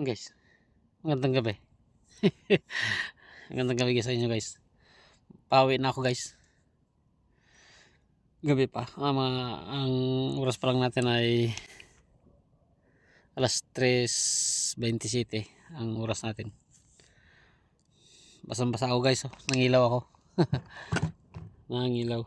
Guys, magandang gabi. Magandang gabi sa inyo guys. Pauwi na ako guys. Gabi pa. Ang oras pa lang natin ay alas 3:27 ang oras natin. Basang-basa ako guys. Nangilaw ako. Nangilaw.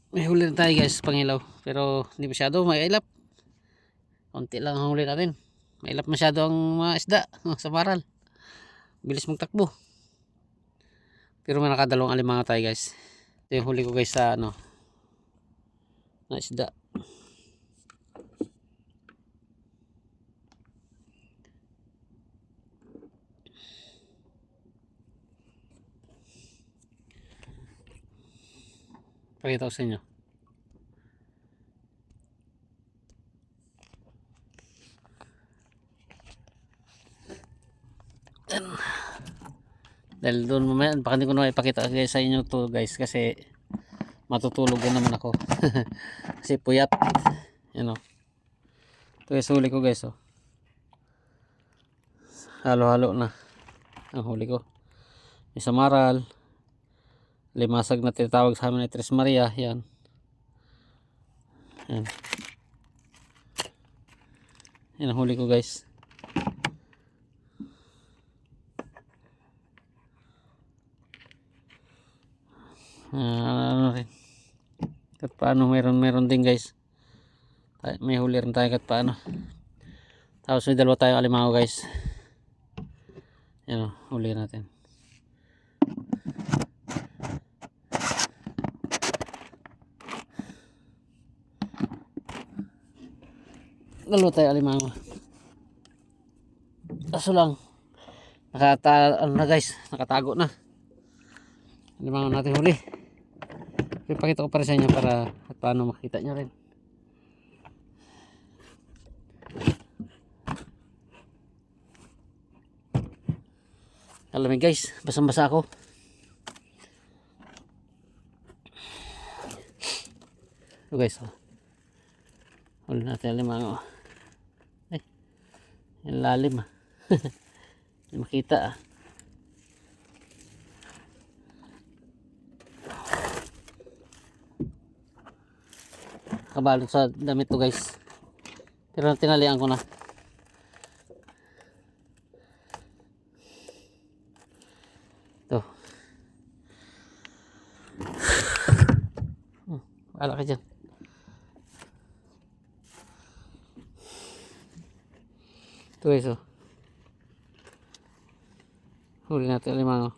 May huli na tayo guys, pangilaw. Pero hindi masyado, may ilap. Konti lang ang huli natin. May ilap masyado ang mga isda sa baral. Bilis magtakbo. Pero may nakadalawang alimango tayo guys. Ito yung huli ko guys sa na isda. Pakita ko sa inyo. Dahil doon mamaya baka hindi ko na ipakita guys sa inyo to guys kasi matutulog din naman ako. Kasi puyat. Yan o. Ito guys huli ko guys o. Halo-halo na ang huli ko. May samaral, limasag na tinatawag sa amin ay Tres Maria. Yan. Yan. Yan ang huli ko guys. Ano rin kahit paano meron din guys, may huli rin tayo kahit paano. Tapos may dalawa tayong alimango guys. Yan o, huli natin. Dalawa tayong alimango, kaso lang ano na guys, nakatago na alimango natin huli. Ipakita ko para sa inyo para at paano makita nyo rin. Alam mo guys, basang-basa ako. So guys, huli natin alimango. Ay, yung lalim ah. Hindi makita ah. Kabalot sa damit to guys, pero tinalian ko na. Ito wala ka dyan. Ito guys oh, huli natin alimango.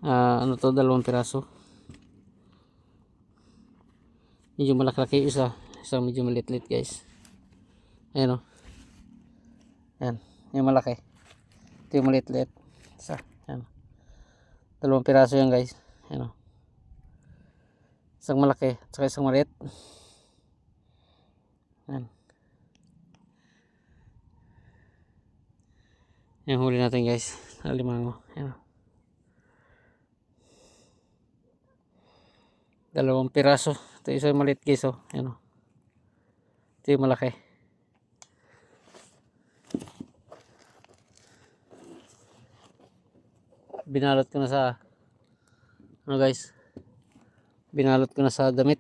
Ano to, 2 piraso. Medyo malaki isa, isang medyo maliit guys. Ayan o. Ayan, yung malaki. Ito yung maliit isa. Ayan. 2 piraso yan guys. Ayan o. Isang malaki at saka isang maliit. Ayan. Yung huli natin guys, alimango. Ayan o. 2 piraso. Ito isa yung maliit guys o. Ayan o. Ito yung malaki. Binalot ko na sa ano guys, binalot ko na sa damit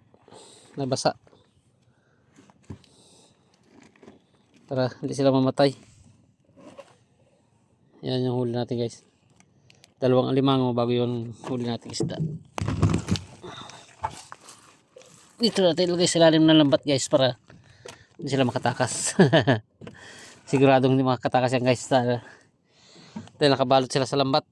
na basa para hindi sila mamatay. Yan yung huli natin guys, 2 alimango bago yung huli natin isda. Dito natin ilagay sa ilalim ng lambat guys para hindi sila makatakas. Siguradong hindi makatakas yan guys dahil nakabalot sila sa lambat.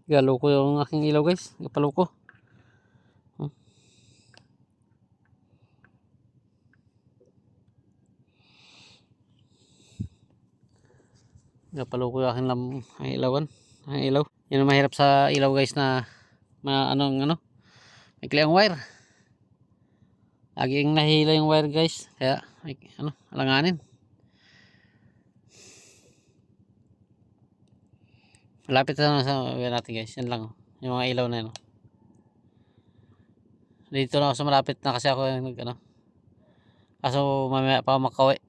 Galo ko yung aking ilaw guys, gapalo ko. Gapalo ko yung aking ilawan. Ang ilaw. Yan ang mahirap sa ilaw guys na may ang wire. Laging nahihila yung wire guys, kaya alanganin. Malapit na sa wire natin guys, yan lang yung mga ilaw na yun. Dito na ako sa malapit na kasi ako yung kaso mamaya pa ako makauwi.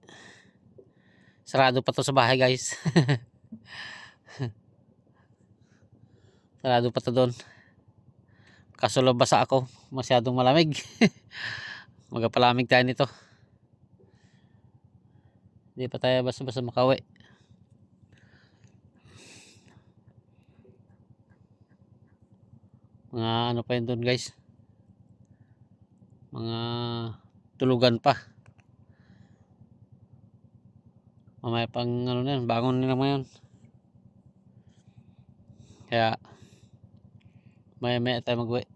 Sarado pa to sa bahay guys. Sarado pa to doon. Kaso basa ako, masyadong malamig. Magapalamig tayo nito. Hindi pa tayo basta-basta makauwi. Mga ano pa yun doon guys, mga tulugan pa. Mamaya pang ano na yun, bangon nila ngayon. Kaya maya tayo mag-uwi.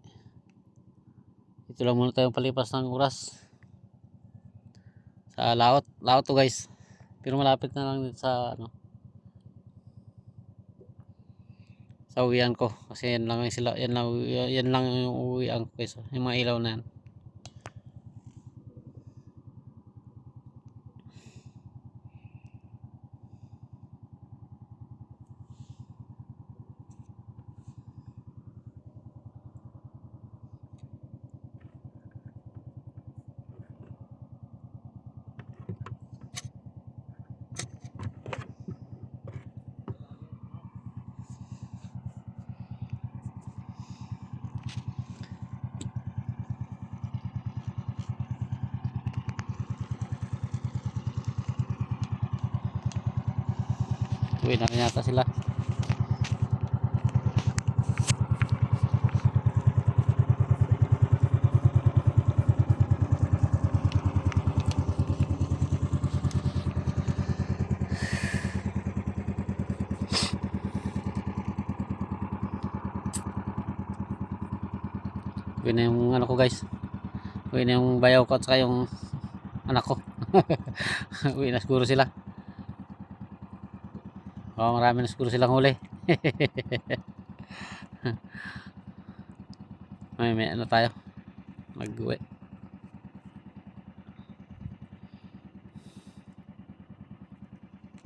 Ito lang muna tayong palipas ng oras sa laot to guys, pero malapit na lang dito sa sa uwian ko, kasi yan lang yung uwian ko guys, yung mga ilaw na yan. Uwi na rin yata sila. Uwi na yung ano ko guys, uwi na yung bayaw ko at saka yung anak ko. Uwi na siguro sila. Marami na siguro silang huli. may ano tayo, mag-uwi.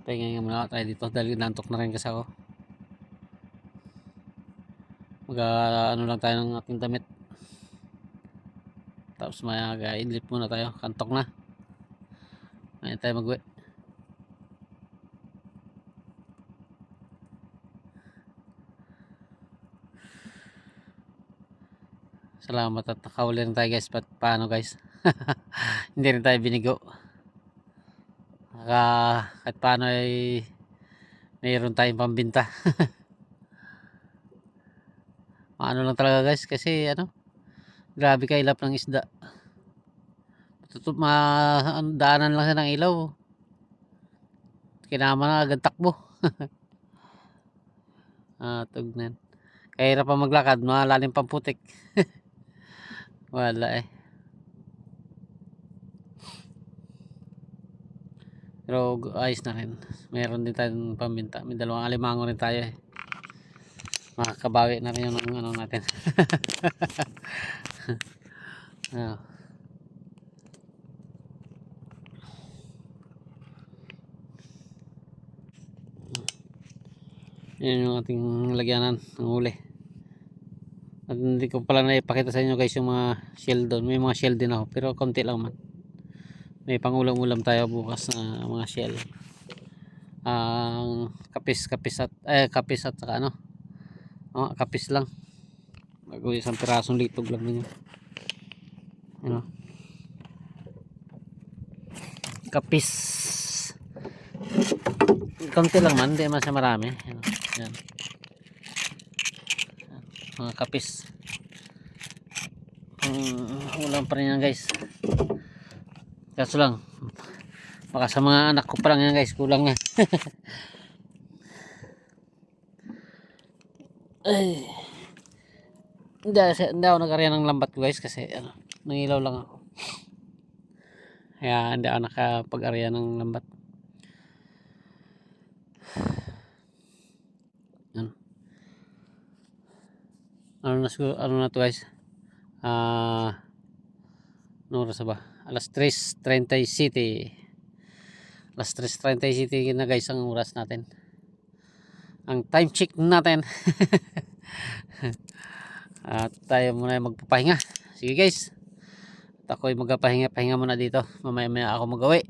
Tingnan muna tayo dito dahil nantok na rin kasi ako. Ano lang tayo ng ating damit, tapos mag-idlip muna tayo, kantok na. Ngayon tayo mag-uwi. Salamat at nakahuli rin tayo guys. Paano guys? Hindi rin tayo binigo. Kahit paano ay mayroon tayong pambinta. Ano lang talaga guys, kasi grabe kailap ng isda. Daanan lang siya ng ilaw, kinama na agad takbo. Tugnan. Kahirap pa maglakad, malalim pang putik. Wala eh. Pero ayos na rin. Meron din tayong pambinta. May dalawang alimango rin tayo eh. Makakabawi na rin yung natin. Yan yung ating lagyanan ng huli. At hindi ko pala naipakita sa inyo guys yung mga shell doon. May mga shell din ako, pero konti lang man. May pangulam-ulam tayo bukas na mga shell. Ang kapis at saka kapis lang. Isang pirasong litog lang yun. Kapis. Konti lang man, hindi man siya marami. Yan. Mga kapis. Ulam pa rin yan guys. Kaso lang, baka sa mga anak ko pa lang yan guys, kulang na. Ay, hindi ako nag-arya ng lambat ko guys, kasi nangilaw lang ako. Kaya hindi ako nakapag-arya ng lambat. Ano na to guys, Ano oras na ba? Alas 3:30 City. Alas 3:30 City na guys ang oras natin. Ang time check natin. At tayo muna magpapahinga. Sige guys. At ako'y magpapahinga muna dito. Mamaya ako magawi.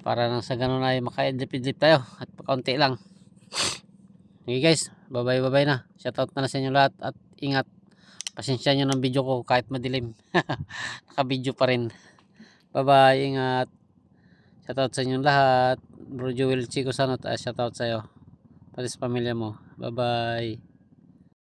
Para nang sa ganun ay maka-idlip-idlip tayo. At kaunti lang. Sige guys. Bye-bye na. Shoutout na sa inyo lahat. At ingat. Pasensya nyo ng video ko kahit madilim. Naka-video pa rin. Bye-bye. Ingat. Shoutout sa inyong lahat. Bro Joel Chico Sanot. Shoutout sa iyo. Pati sa pamilya mo. Bye-bye.